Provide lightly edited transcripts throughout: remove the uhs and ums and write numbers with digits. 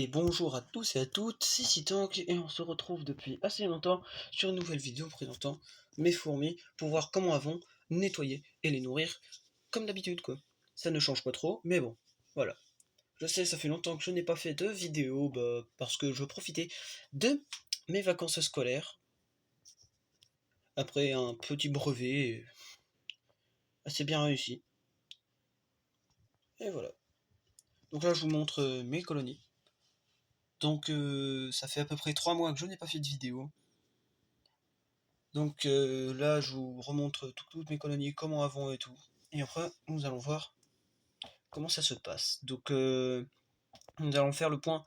Et bonjour à tous et à toutes, c'est Citank et on se retrouve depuis assez longtemps sur une nouvelle vidéo présentant mes fourmis pour voir comment elles vont nettoyer et les nourrir comme d'habitude quoi. Ça ne change pas trop, mais bon, voilà. Je sais, ça fait longtemps que je n'ai pas fait de vidéo parce que je profitais de mes vacances scolaires après un petit brevet assez bien réussi. Et voilà. Donc là je vous montre mes colonies. Donc ça fait à peu près 3 mois que je n'ai pas fait de vidéo. Donc là, je vous remontre toutes mes colonies, comment elles vont et tout. Et après, nous allons voir comment ça se passe. Donc nous allons faire le point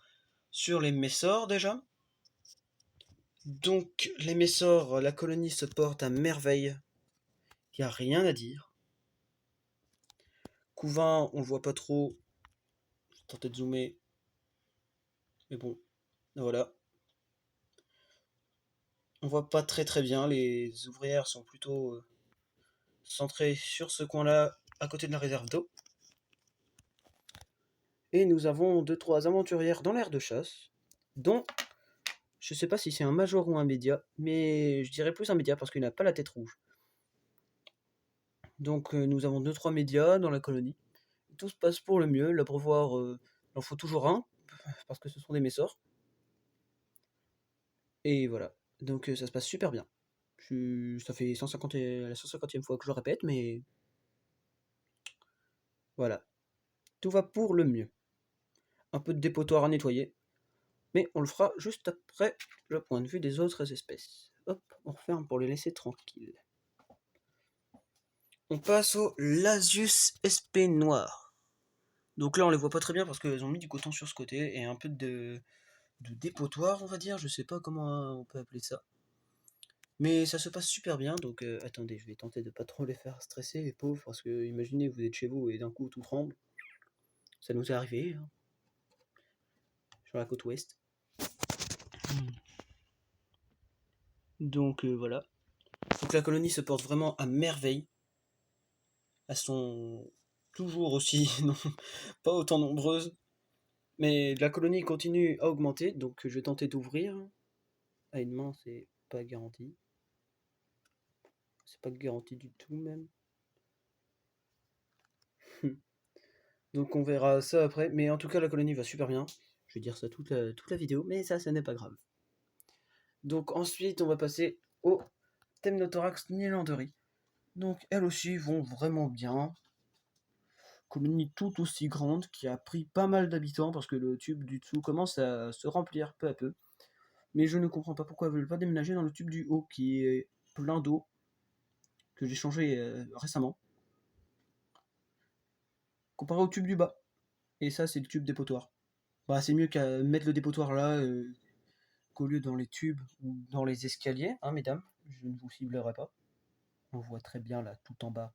sur les messors déjà. Donc les messors, la colonie se porte à merveille. Il n'y a rien à dire. Couvain, on le voit pas trop. Je vais tenter de zoomer. Mais bon, voilà. On voit pas très bien. Les ouvrières sont plutôt centrées sur ce coin-là, à côté de la réserve d'eau. Et nous avons 2-3 aventurières dans l'aire de chasse, dont je sais pas si c'est un major ou un média, mais je dirais plus un média parce qu'il n'a pas la tête rouge. Donc nous avons 2-3 médias dans la colonie. Tout se passe pour le mieux. L'abreuvoir, il en faut toujours un, parce que ce sont des messors. Et voilà. Donc ça se passe super bien. Ça fait la 150e fois que je le répète, mais voilà. Tout va pour le mieux. Un peu de dépotoir à nettoyer. Mais on le fera juste après le point de vue des autres espèces. Hop, on referme pour les laisser tranquilles. On passe au Lasius SP noir. Donc là on les voit pas très bien parce qu'elles ont mis du coton sur ce côté et un peu de dépotoir on va dire, je sais pas comment on peut appeler ça. Mais ça se passe super bien, donc attendez, je vais tenter de pas trop les faire stresser les pauvres, parce que imaginez vous êtes chez vous et d'un coup tout tremble. Ça nous est arrivé hein, sur la côte ouest. Donc voilà. Donc la colonie se porte vraiment à merveille. Elles sont toujours aussi, non, pas autant nombreuses. Mais la colonie continue à augmenter, donc je vais tenter d'ouvrir. À une main, c'est pas garanti. C'est pas garanti du tout même. Donc on verra ça après. Mais en tout cas, la colonie va super bien. Je vais dire ça toute la vidéo, mais ça n'est pas grave. Donc ensuite, on va passer au Temnothorax Nilanderie. Donc elles aussi vont vraiment bien. Colonie tout aussi grande qui a pris pas mal d'habitants parce que le tube du dessous commence à se remplir peu à peu. Mais je ne comprends pas pourquoi elles ne veulent pas déménager dans le tube du haut qui est plein d'eau que j'ai changé récemment. Comparé au tube du bas. Et ça, c'est le tube dépotoir. Bah, c'est mieux qu'à mettre le dépotoir là qu'au lieu dans les tubes ou dans les escaliers, hein, mesdames. Je ne vous ciblerai pas. On voit très bien là, tout en bas.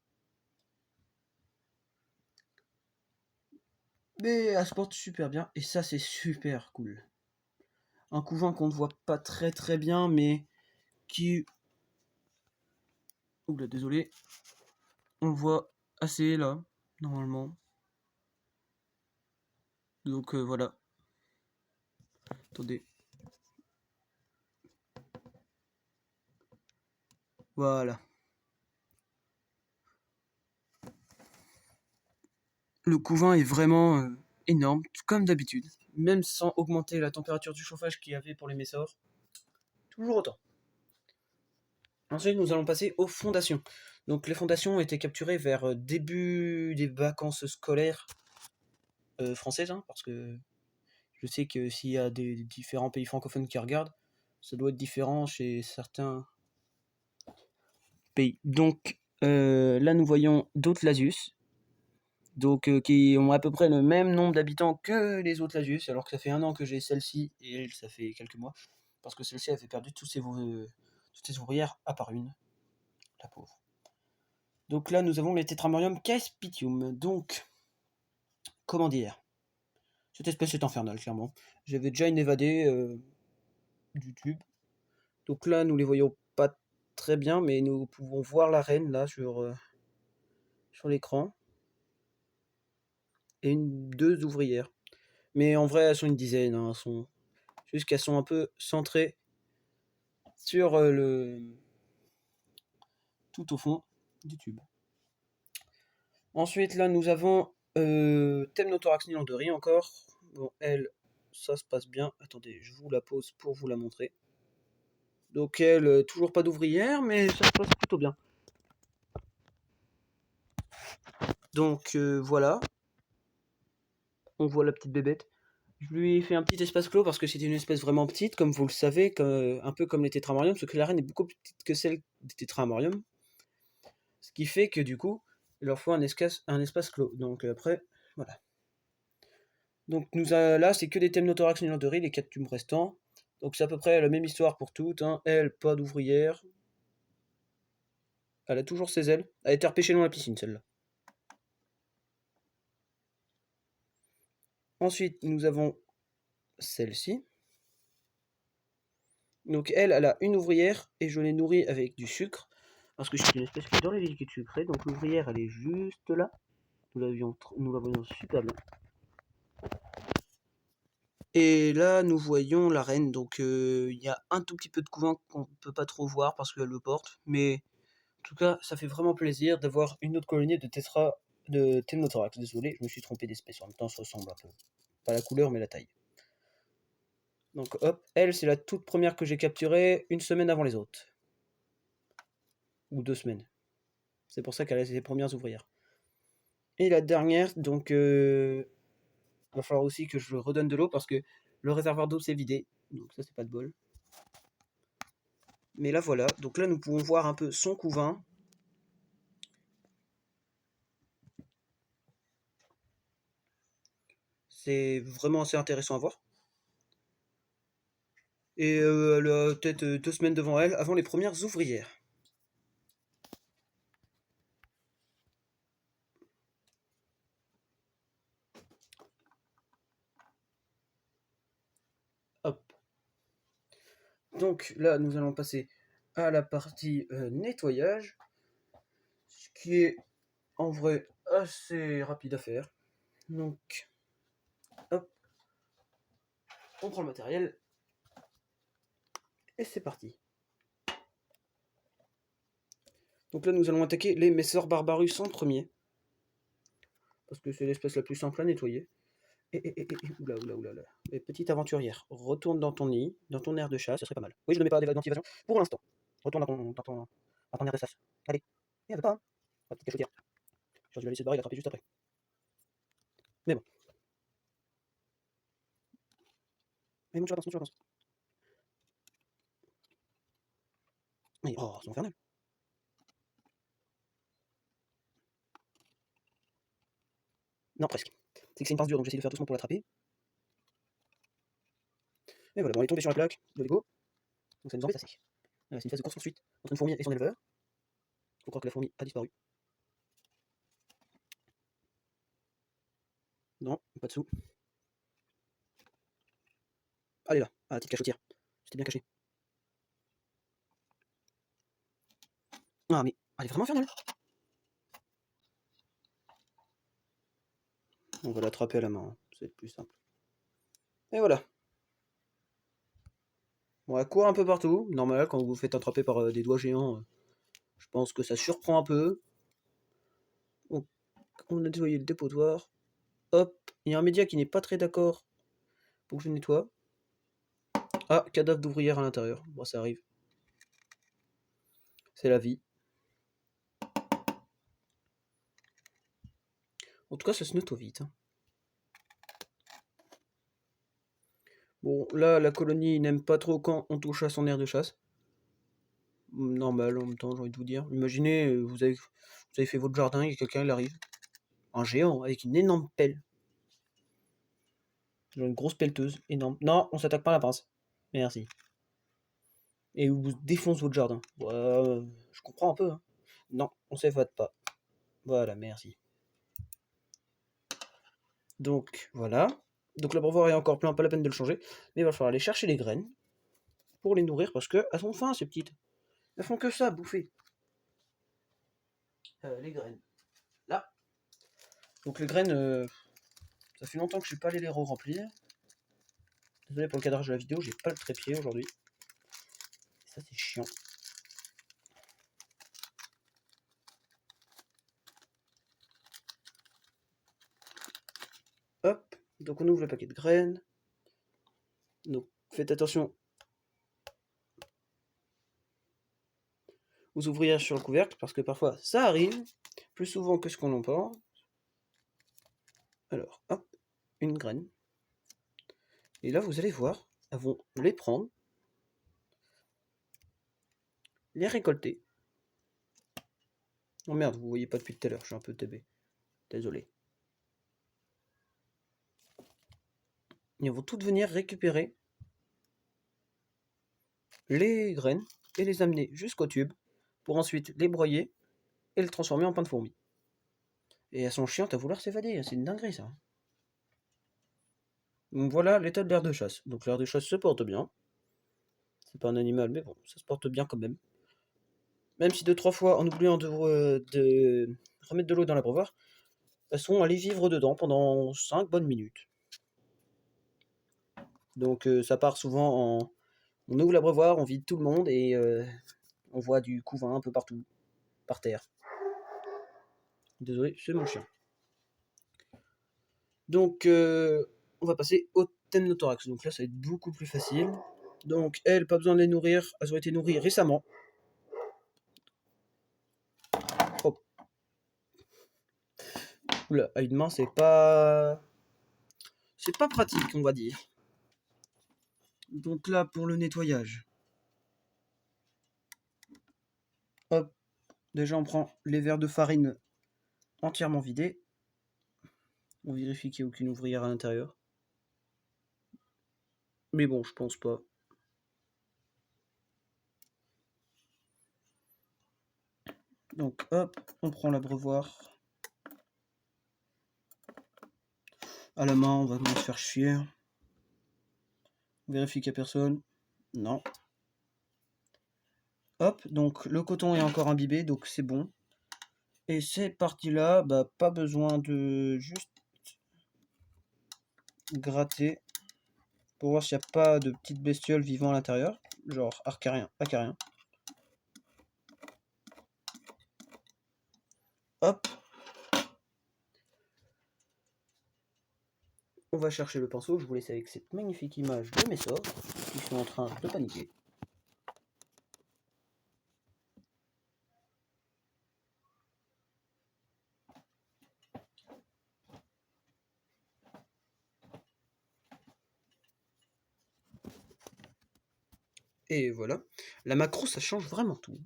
Mais elle se porte super bien et ça, c'est super cool. Un couvain qu'on ne voit pas très bien, mais qui. Oula, désolé. On le voit assez là, normalement. Donc voilà. Attendez. Voilà. Le couvain est vraiment énorme, comme d'habitude. Même sans augmenter la température du chauffage qu'il y avait pour les messors. Toujours autant. Ensuite, nous allons passer aux fondations. Donc les fondations ont été capturées vers début des vacances scolaires françaises, hein, parce que je sais que s'il y a des différents pays francophones qui regardent, ça doit être différent chez certains pays. Donc là, nous voyons d'autres Lasius, donc qui ont à peu près le même nombre d'habitants que les autres Lasius, alors que ça fait 1 an que j'ai celle-ci et elle, ça fait quelques mois, parce que celle-ci avait perdu toutes ses ouvrières à part une, la pauvre. Donc là, nous avons les Tetramerium caespitium. Donc, comment dire, cette espèce est infernale, clairement. J'avais déjà une évadée du tube. Donc là, nous les voyons pas très bien, mais nous pouvons voir la reine là sur l'écran. Et 2 ouvrières. Mais en vrai, elles sont une dizaine. Hein, juste qu'elles sont un peu centrées sur tout au fond du tube. Ensuite, là, nous avons Temnothorax Nilanderi encore. Bon, elle, ça se passe bien. Attendez, je vous la pose pour vous la montrer. Donc elle, toujours pas d'ouvrière, mais ça se passe plutôt bien. Donc voilà, on voit la petite bébête. Je lui ai fait un petit espace clos parce que c'était une espèce vraiment petite, comme vous le savez, un peu comme les tétramoriums, sauf que la reine est beaucoup plus petite que celle des tétramoriums. Ce qui fait que du coup, il leur faut un espace clos. Donc après, voilà. Donc là, c'est que des Temnothorax Nilanderi, les 4 tubes restants. Donc c'est à peu près la même histoire pour toutes. Hein. Elle, pas d'ouvrière. Elle a toujours ses ailes. Elle a été repêchée dans la piscine, celle-là. Ensuite, nous avons celle-ci. Donc elle a une ouvrière et je l'ai nourrie avec du sucre. Parce que je suis une espèce qui adore les liquides sucrés. Donc l'ouvrière, elle est juste là. Nous la voyons super bien. Et là, nous voyons la reine. Donc il y a un tout petit peu de couvain qu'on ne peut pas trop voir parce qu'elle le porte. Mais en tout cas, ça fait vraiment plaisir d'avoir une autre colonie de Temnothorax. Désolé, je me suis trompé d'espèce. En même temps, ça ressemble un peu. Pas la couleur, mais la taille. Donc hop, elle, c'est la toute première que j'ai capturée une semaine avant les autres. Ou 2 semaines. C'est pour ça qu'elle a ses premières ouvrières. Et la dernière, donc va falloir aussi que je redonne de l'eau parce que le réservoir d'eau s'est vidé. Donc ça, c'est pas de bol. Mais là, voilà. Donc là, nous pouvons voir un peu son couvain. C'est vraiment assez intéressant à voir. Et elle a peut-être 2 semaines devant elle, avant les premières ouvrières. Hop. Donc là, nous allons passer à la partie nettoyage. Ce qui est en vrai assez rapide à faire. Donc, hop. On prend le matériel. Et c'est parti. Donc là, nous allons attaquer les Messor Barbarus en premier. Parce que c'est l'espèce la plus simple à nettoyer. Oula. Et petite aventurière, retourne dans ton nid, dans ton aire de chasse, ça serait pas mal. Oui, je ne mets pas d'anti-évasion pour l'instant. Retourne dans ton aire de chasse. Allez. Et elle veut pas, hein. La petite cachotière. Je vais la laisser se barrer et l'attraper juste après. Mais bon. Mais monte sur la danse. Mais oh, c'est infernal. Non, presque. C'est que c'est une pince dure, donc j'essaie de faire doucement pour l'attraper. Mais voilà, bon, elle est tombée sur la plaque de Lego. Donc ça nous embête assez. C'est une phase de course-poursuite entre une fourmi et son éleveur. Faut croire que la fourmi a disparu. Non, pas dessous. Elle est là, ah, la petite cachotière. C'était bien caché. Ah, mais elle est vraiment infernale. On va l'attraper à la main, hein. C'est plus simple. Et voilà. Bon, elle court un peu partout. Normal, quand vous vous faites attraper par des doigts géants, je pense que ça surprend un peu. Donc, on a nettoyé le dépotoir. Hop, il y a un média qui n'est pas très d'accord pour que je nettoie. Ah, cadavre d'ouvrière à l'intérieur. Bon, ça arrive. C'est la vie. En tout cas, ça se nettoie vite. Hein. Bon, là, la colonie n'aime pas trop quand on touche à son aire de chasse. Normal, en même temps, j'ai envie de vous dire. Imaginez, vous avez fait votre jardin et quelqu'un il arrive. Un géant avec une énorme pelle. Genre une grosse pelleteuse, énorme. Non, on s'attaque pas à la pince. Merci. Et vous défonce votre jardin. Ouais, je comprends un peu. Hein. Non, on s'évade pas. Voilà, merci. Donc, voilà. Donc l'abreuvoir est encore plein, pas la peine de le changer. Mais il va falloir aller chercher les graines pour les nourrir parce qu'elles sont faim, ces petites. Elles font que ça, bouffer. Les graines. Là. Donc les graines, Ça fait longtemps que je suis pas allé les remplir. Désolé pour le cadrage de la vidéo, j'ai pas le trépied aujourd'hui. Ça c'est chiant. Hop, donc on ouvre le paquet de graines. Donc faites attention aux ouvrières sur le couvercle, parce que parfois ça arrive, plus souvent que ce qu'on en pense. Alors, hop, une graine. Et là, vous allez voir, elles vont les prendre, les récolter. Oh merde, vous voyez pas depuis tout à l'heure, je suis un peu teubé. Désolé. Ils vont toutes venir récupérer les graines et les amener jusqu'au tube pour ensuite les broyer et les transformer en pain de fourmi. Et elles sont chiantes à vouloir s'évader, c'est une dinguerie ça. Donc voilà l'état de l'aire de chasse. Donc l'aire de chasse se porte bien. C'est pas un animal, mais bon, ça se porte bien quand même. Même si 2-3 fois, en oubliant de remettre de l'eau dans l'abreuvoir, elles sont allées vivre dedans pendant 5 bonnes minutes. Donc ça part souvent en... On ouvre l'abreuvoir, on vide tout le monde et on voit du couvain un peu partout, par terre. Désolé, c'est mon chien. Donc on va passer au Temnothorax. Donc là ça va être beaucoup plus facile. Donc elles, pas besoin de les nourrir, elles ont été nourries récemment. Hop. Oula, à une main c'est pas pratique on va dire. Donc là pour le nettoyage. Hop, déjà on prend les verres de farine entièrement vidés. On vérifie qu'il n'y a aucune ouvrière à l'intérieur. Mais bon, je pense pas. Donc hop, on prend l'abreuvoir. À la main, on va se faire chier. On vérifie qu'il n'y a personne. Non. Hop, donc le coton est encore imbibé, donc c'est bon. Et ces parties-là, bah, pas besoin de juste gratter pour voir s'il n'y a pas de petites bestioles vivant à l'intérieur, genre acariens. Hop. On va chercher le pinceau, je vous laisse avec cette magnifique image de mes sorts qui sont en train de paniquer. Et voilà. La macro, ça change vraiment tout.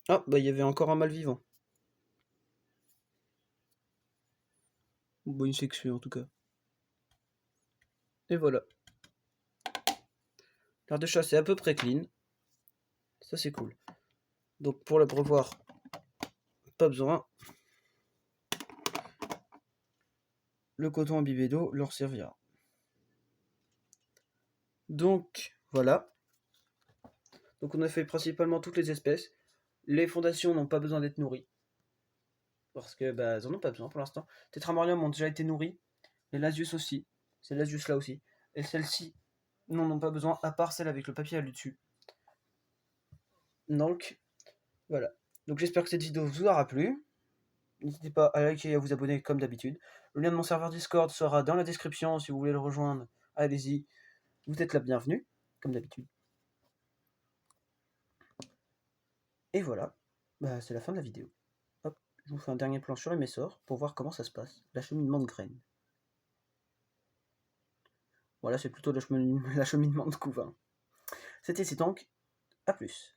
Ah, bah il y avait encore un mâle vivant. Bon, une sexuée en tout cas. Et voilà. L'aire de chasse est à peu près clean. Ça c'est cool. Donc pour l'abreuvoir, pas besoin. Le coton imbibé d'eau leur servira. Donc voilà. Donc on a fait principalement toutes les espèces. Les fondations n'ont pas besoin d'être nourries. Parce que bah elles en ont pas besoin pour l'instant. Tétramorium ont déjà été nourris. Les Lasius aussi. Ces Lasius là aussi. Et celles-ci n'en ont pas besoin, à part celle avec le papier à lui dessus. Donc voilà. Donc j'espère que cette vidéo vous aura plu. N'hésitez pas à liker et à vous abonner comme d'habitude. Le lien de mon serveur Discord sera dans la description. Si vous voulez le rejoindre, allez-y. Vous êtes la bienvenue, comme d'habitude. Et voilà, bah, c'est la fin de la vidéo. Hop, je vous fais un dernier plan sur les messors pour voir comment ça se passe. L'acheminement de graines. Voilà, c'est plutôt l'acheminement de couvain. C'était C'est donc, à plus.